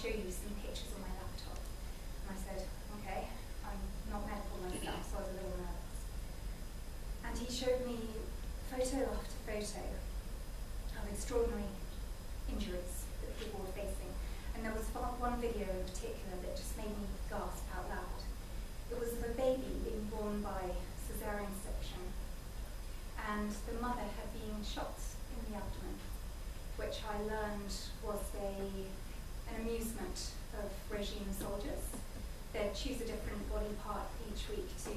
show you some pictures on my laptop. And I said, okay, I'm not medical myself, so I was a little nervous. And he showed me photo after photo of extraordinary injuries that people were facing. And there was one video in particular that just made me gasp out loud. It was of a baby being born by caesarean section, and the mother had been shot in the abdomen, which I learned was an amusement of regime soldiers. They'd choose a different body part each week to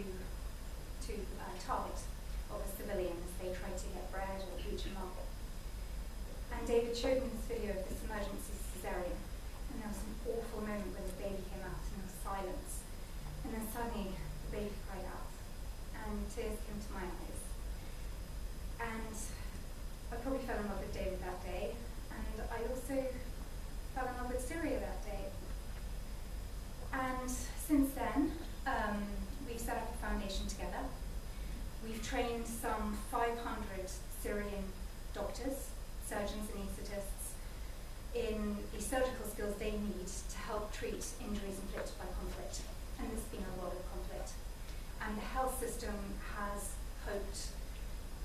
target of a civilian as they tried to get bread or reach a market. And David showed me this video of this emergency caesarean, and there was an awful moment when the baby came out and there was silence. And then suddenly the baby cried out, and tears came to my eyes. And I probably fell in love with David that day, and I also fell in love with Syria that day. And since then, we've set up a foundation together. We've trained some 500 Syrian doctors, surgeons and anaesthetists in the surgical skills they need to help treat injuries inflicted by conflict. And there's been a lot of conflict. And the health system has coped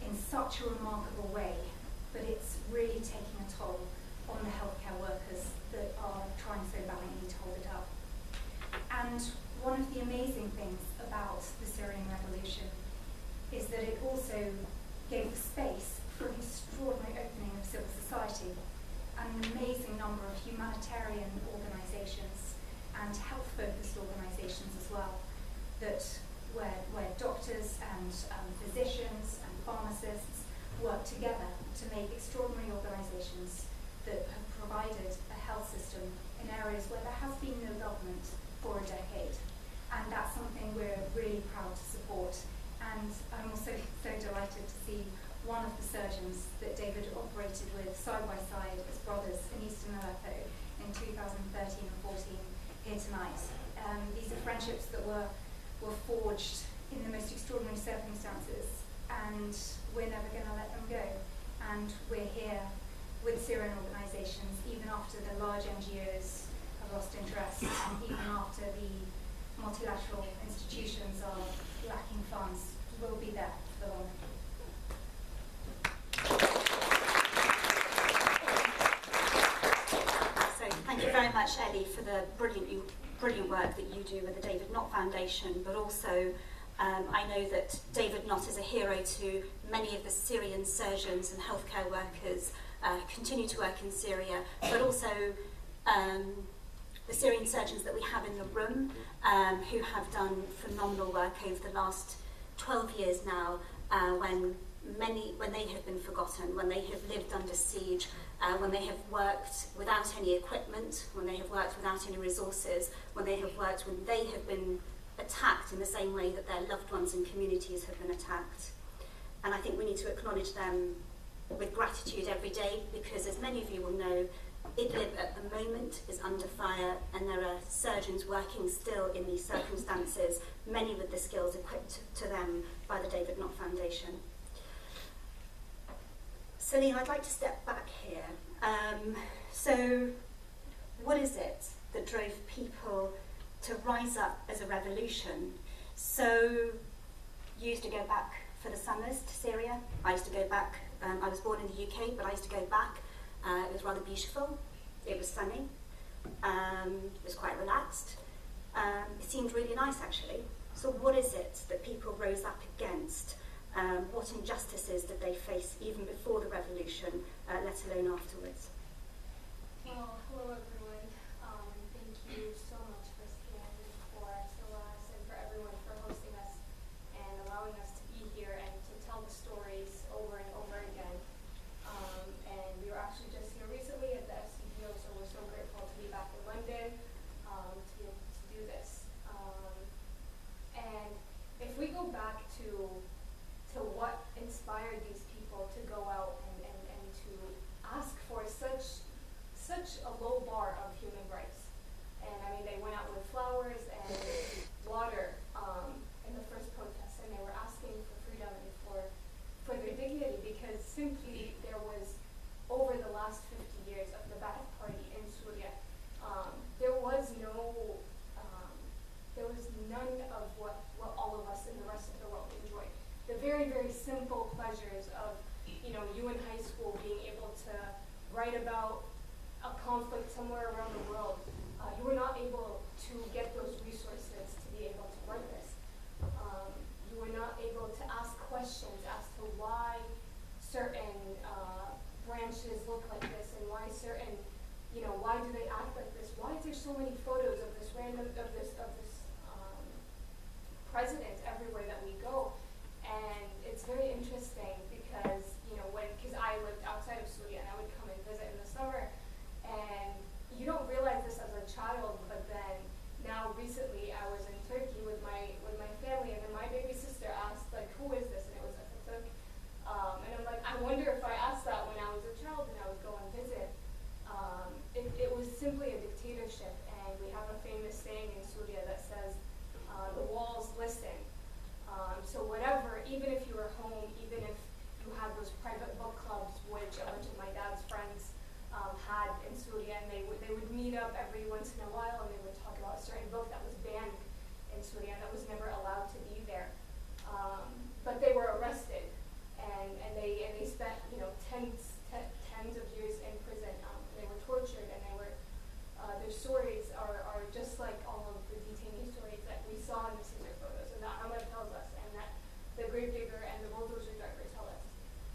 in such a remarkable way, but it's really taking a toll on the healthcare workers that are trying so valiantly to hold it up. And one of the amazing things about the Syrian revolution is that it also gave space for an extraordinary opening of civil society and an amazing number of humanitarian organizations and health-focused organizations as well, that where doctors and physicians and pharmacists work together to make extraordinary organizations that have provided a health system in areas where there has been no government for a decade. And that's something we're really proud to support. And I'm also so delighted to see one of the surgeons that David operated with side by side as brothers in Eastern Aleppo in 2013 and 14 here tonight. These are friendships that were forged in the most extraordinary circumstances, and we're never going to let them go. And we're here with Syrian organizations, even after the large NGOs have lost interest, and even after the multilateral institutions are lacking funds. We'll be there for the long term. So thank you very much, Ellie, for the brilliant work that you do with the David Nott Foundation, but also I know that David Nott is a hero to many of the Syrian surgeons and healthcare workers continue to work in Syria, but also the Syrian surgeons that we have in the room who have done phenomenal work over the last 12 years now, when they have been forgotten, when they have lived under siege, when they have worked without any equipment, when they have worked without any resources, when they have worked when they have been attacked in the same way that their loved ones and communities have been attacked. And I think we need to acknowledge them with gratitude every day, because as many of you will know, Idlib at the moment is under fire, and there are surgeons working still in these circumstances, many with the skills equipped to them by the David Nott Foundation. Celine, I'd like to step back here. So what is it that drove people to rise up as a revolution? So you used to go back for the summers to Syria. I used to go back. I was born in the UK, but I used to go back. It was rather beautiful. It was sunny. It was quite relaxed. It seemed really nice, actually. So what is it that people rose up against? What injustices did they face even before the revolution, let alone afterwards? Well, hello everyone. Thank you so much for Stan, for SOS, and for everyone for hosting us and allowing us to be here and to tell the stories over and over again. And we were actually just here recently at the FCDO, so we're so grateful to be back in London to be able to do this. And if we go back to what inspired these people to go out and to ask for such a low bar of human rights. And I mean, they went out with flowers and water in the first protest, and they were asking for freedom and for their dignity, because simply there was, over the last 50 years of the Ba'ath Party in Syria, simple pleasures of, you in high school being able to write about a conflict somewhere around the world. You were not able to get those resources to be able to write this. You were not able to ask questions as to why certain branches look like this and why certain, why do they act like this? Why is there so many photos of this president everywhere that we go? And it's very interesting because, because I lived outside of Syria and I would come and visit in the summer, and you don't realize this as a child, but then now recently I was in Turkey with my family, and then my baby sister asked, like, who is this? And it was Atatürk. And I'm like, I wonder if I asked that when I was a child and I would go and visit. It was simply a dictatorship, and we have a famous saying in Syria that says, the walls listen. So whatever, even if you were home, even if you had those private book clubs, which a bunch of my dad's friends had in Syria, and they would meet up every once in a while, and they would talk about a certain book that was banned in Syria that was never allowed to be there. But they were arrested, and they spent tens of years in prison. They were tortured, and their stories are just like all of the detainee stories that we saw in the Caesar photos, and that Mohammad tells us, and that the gravedigger and the bulldozer driver tell us.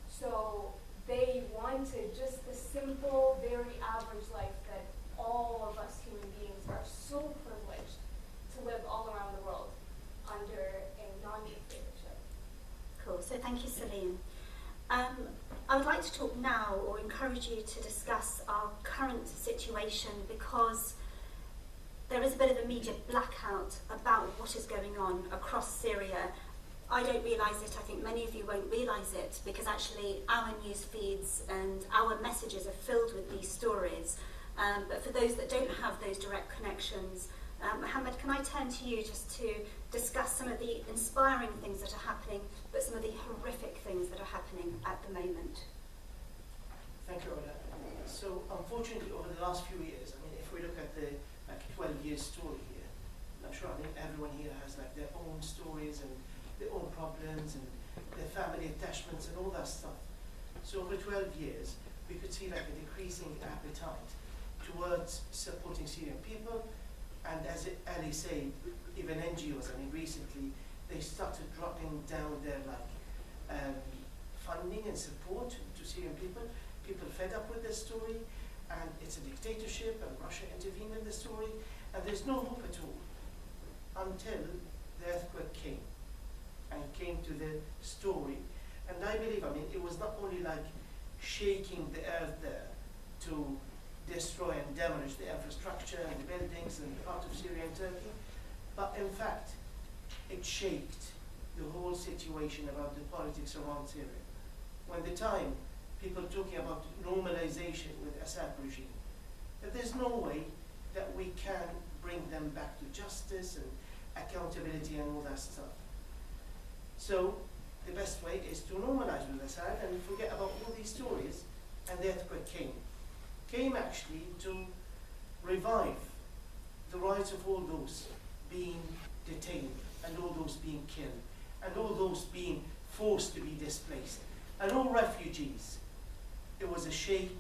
So they wanted just the simple, very average life that all of us human beings are so privileged to live all around the world under a non-dictatorship. Cool. So thank you, Celine. I would like to talk now, or encourage you to discuss our current situation, because there is a bit of a media blackout about what is going on across Syria. I don't realise it, I think many of you won't realise it, because actually our news feeds and our messages are filled with these stories. But for those that don't have those direct connections, Mohammad, can I turn to you just to discuss some of the inspiring things that are happening, but some of the horrific things that are happening at the moment? Thank you, Aula. So unfortunately, over the last few years, if we look at the 12-year story here, I'm sure everyone here has their own stories and their own problems and their family attachments and all that stuff. So over 12 years, we could see a decreasing appetite towards supporting Syrian people. And as Ellie said, even NGOs, recently, they started dropping down their funding and support to Syrian people. People fed up with this story, and it's a dictatorship, and Russia intervened in the story, and there's no hope at all until the earthquake came and came to the story. And I believe, it was not only shaking the earth there to destroy and demolish the infrastructure and the buildings and part of Syria and Turkey, but in fact, it shaped the whole situation about the politics around Syria. When the time people talking about normalization with Assad regime, that there's no way that we can bring them back to justice and accountability and all that stuff. So the best way is to normalize with Assad and forget about all these stories, and the earthquake came actually to revive the rights of all those being detained, and all those being killed, and all those being forced to be displaced, and all refugees. It was a shake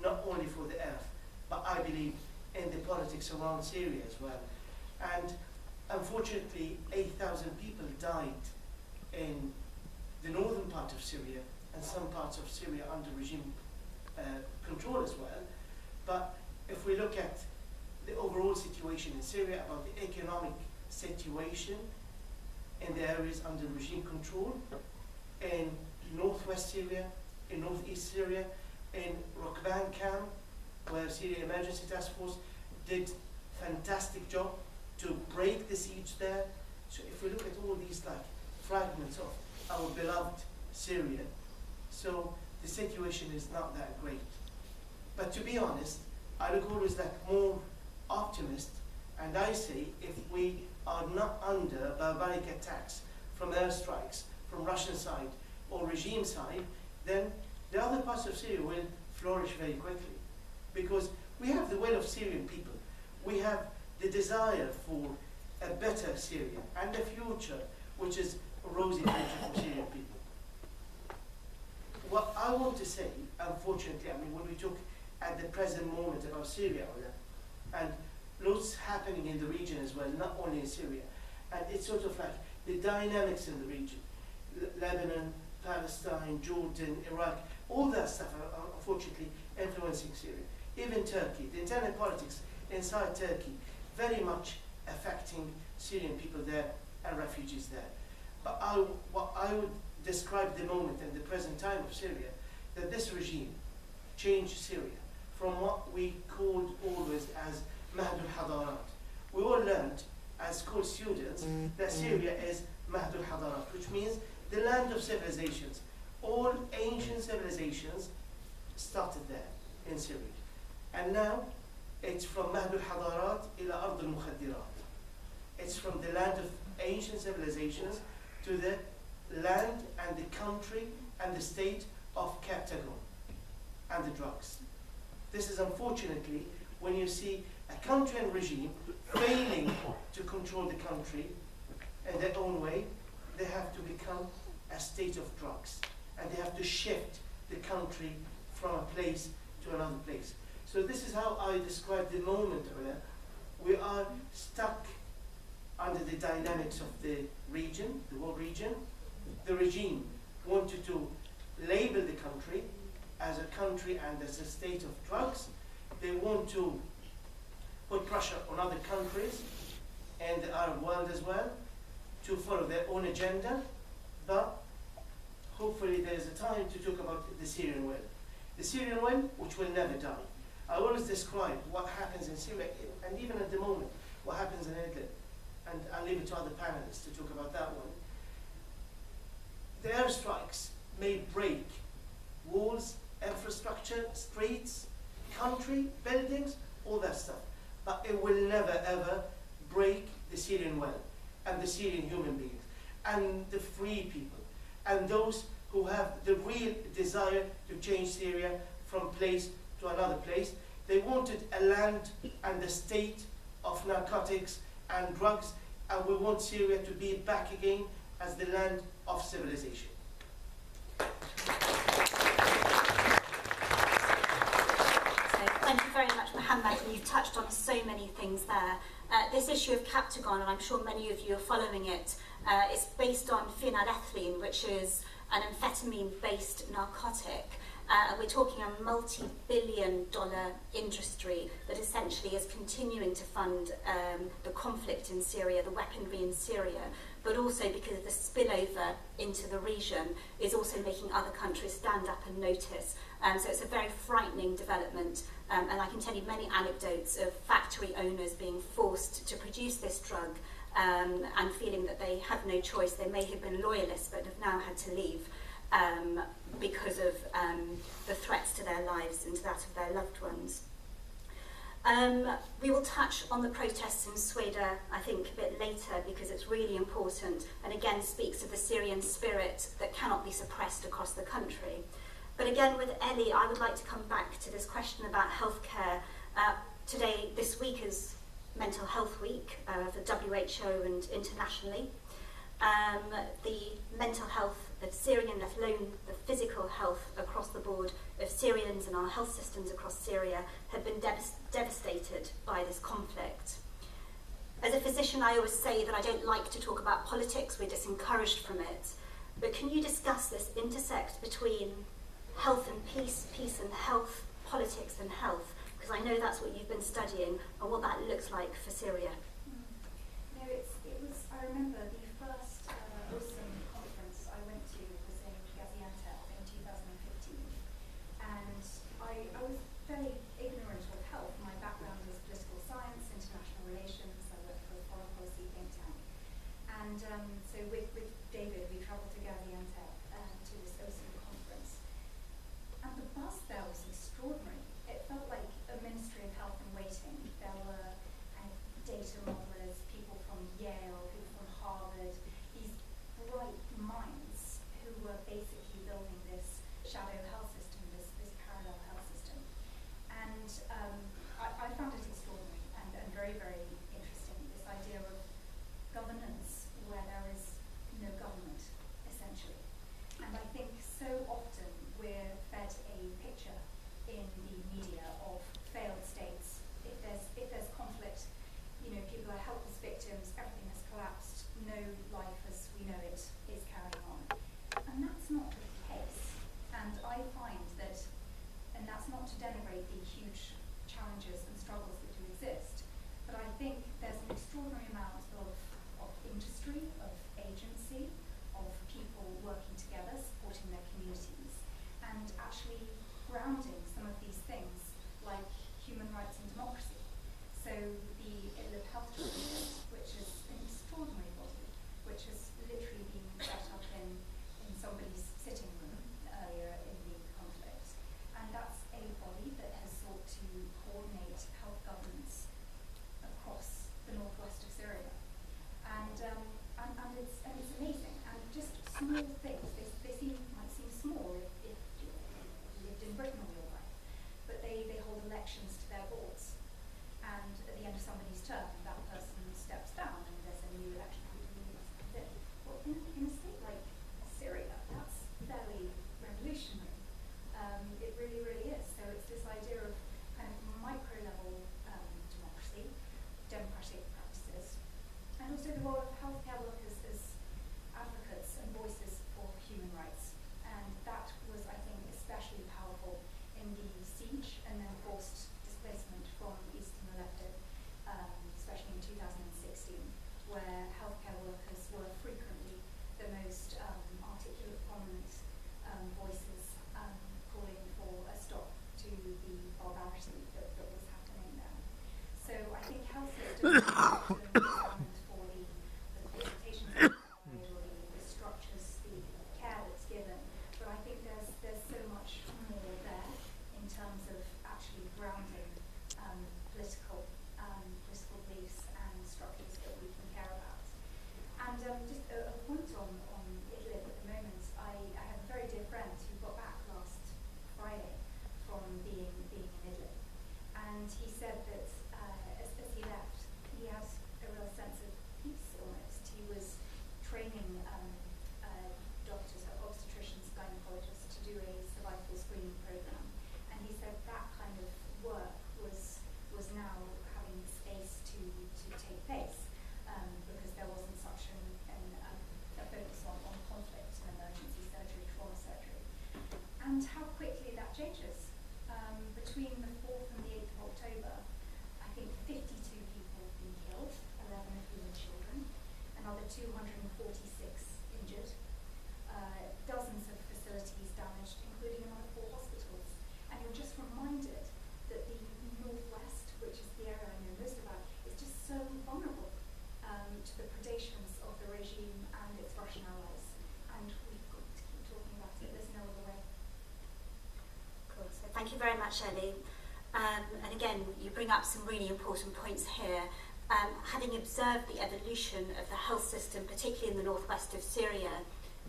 not only for the earth, but I believe in the politics around Syria as well. And unfortunately, 8,000 people died in the northern part of Syria, and some parts of Syria under regime control as well. But if we look at the overall situation in Syria, about the economic situation in the areas under regime control, in northwest Syria, in northeast Syria, in Rokban camp, where Syria Emergency Task Force did fantastic job to break the siege there. So if we look at all these fragments of our beloved Syria, so the situation is not that great. But to be honest, I look always more optimist, and I say if we are not under barbaric attacks from airstrikes, from Russian side or regime side, then the other parts of Syria will flourish very quickly. Because we have the will of Syrian people. We have the desire for a better Syria and a future which is a rosy future for Syrian people. what I want to say, unfortunately, I mean, when we talk at the present moment about Syria, and lots happening in the region as well, not only in Syria, and it's sort of like the dynamics in the region, Lebanon, Palestine, Jordan, Iraq, all that stuff are unfortunately influencing Syria. Even Turkey, the internal politics inside Turkey, very much affecting Syrian people there and refugees there. But what I would describe the moment and the present time of Syria, that this regime changed Syria from what we called always as Mahd al-Hadarat. We all learned as school students that Syria is Mahd al-Hadarat, which means the land of civilizations. All ancient civilizations started there in Syria. And now it's from Mahd al-Hadarat ila Ard al-Mukhaddirat. It's from the land of ancient civilizations to the land and the country and the state of Captagon and the drugs. This is unfortunately when you see a country and regime failing to control the country in their own way, they have to become a state of drugs, and they have to shift the country from a place to another place. So this is how I describe the moment where we are stuck under the dynamics of the region, the whole region. The regime wanted to label the country as a country and as a state of drugs. They want to put pressure on other countries and the Arab world as well to follow their own agenda, but hopefully there is a time to talk about the Syrian well. The Syrian well, which will never die. I always describe what happens in Syria, and even at the moment, what happens in Idlib, and I'll leave it to other panelists to talk about that one. The airstrikes may break walls, infrastructure, streets, country, buildings, all that stuff, but it will never ever break the Syrian well, and the Syrian human beings, and the free people, and those who have the real desire to change Syria from place to another place. They wanted a land and a state of narcotics and drugs, and we want Syria to be back again as the land of civilization. Thank you very much, Mohammad, and you've touched on so many things there. This issue of Captagon, and I'm sure many of you are following it, is based on phenylethylene, which is an amphetamine-based narcotic. And we're talking a multi-billion-dollar industry that essentially is continuing to fund the conflict in Syria, the weaponry in Syria, but also because of the spillover into the region is also making other countries stand up and notice. So it's a very frightening development, and I can tell you many anecdotes of factory owners being forced to produce this drug and feeling that they have no choice. They may have been loyalists but have now had to leave because of the threats to their lives and to that of their loved ones. We will touch on the protests in Sweden, I think, a bit later because it's really important and again speaks of the Syrian spirit that cannot be suppressed across the country. But again, with Ellie, I would like to come back to this question about healthcare. Today, this week is Mental Health Week for WHO and internationally. The mental health of Syrian, let alone the physical health across the board of Syrians and our health systems across Syria have been devastated by this conflict. As a physician, I always say that I don't like to talk about politics, we're discouraged from it. But can you discuss this intersect between health and peace, peace and health, politics and health? Because I know that's what you've been studying and what that looks like for Syria. No, I remember the first awesome conference I went to was in Gaziantep in 2015, and I was very ignorant of health. My background is political science, international relations. I worked for a foreign policy think tank, and so with David we travelled to Gaziantep to this awesome conference, and the buzz there was extraordinary. It felt like a Ministry of Health in waiting. There were data modelers, people from Yale, people from Harvard, these bright minds who were basically building this shadow health system, this parallel health system. And I found it extraordinary and very, very interesting, this idea of governance where there is health system is often examined for the qualifications of the structures, the care that's given. But I think there's so much more there in terms of actually grounding political beliefs and structures that we can care about. And just a point on Idlib at the moment, I have a very dear friend who got back last Friday from being in Idlib. And he said that as he left, he had a real sense of peace almost. He was training doctors, obstetricians, gynecologists to do a cervical screening program. And he said that kind of work was now having the space to take place because there wasn't such a focus on conflict and emergency surgery, trauma surgery. And how quickly that changes. Between the 4th and the 8th of October, I think 52 people have been killed, 11 of whom are children, another 246 injured, dozens of facilities damaged, including another 4 hospitals. And you're just reminded that the northwest, which is the area I know most about, is just so vulnerable to the predations of the regime and its Russian allies. And we've got to keep talking about it. There's no other way. Cool. So thank you very much, Ellie. And again, you bring up some really important points here. Having observed the evolution of the health system, particularly in the northwest of Syria,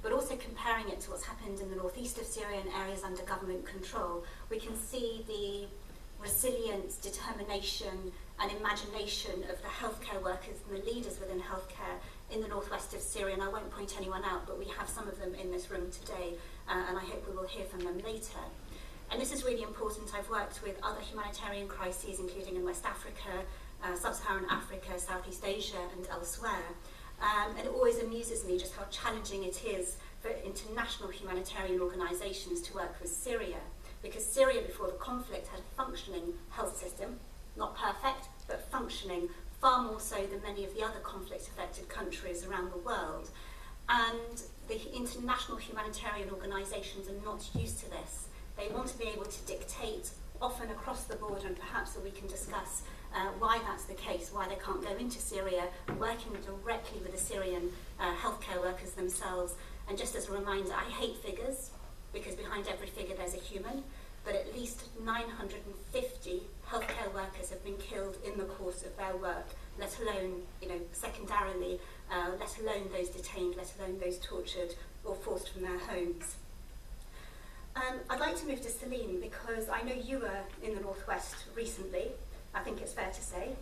but also comparing it to what's happened in the northeast of Syria and areas under government control, we can see the resilience, determination and imagination of the healthcare workers and the leaders within healthcare in the northwest of Syria. And I won't point anyone out, but we have some of them in this room today, and I hope we will hear from them later. And this is really important. I've worked with other humanitarian crises, including in West Africa, Sub-Saharan Africa, Southeast Asia and elsewhere. And it always amuses me just how challenging it is for international humanitarian organisations to work with Syria, because Syria before the conflict had a functioning health system, not perfect, but functioning, far more so than many of the other conflict-affected countries around the world. And the international humanitarian organisations are not used to this. They want to be able to dictate, often across the board, and perhaps that we can discuss why that's the case, why they can't go into Syria, working directly with the Syrian healthcare workers themselves. And just as a reminder, I hate figures, because behind every figure there's a human, but at least 950 healthcare workers have been killed in the course of their work, let alone, secondarily, let alone those detained, let alone those tortured or forced from their homes. I'd like to move to Celine, because I know you were in the northwest recently, I think it's fair to say.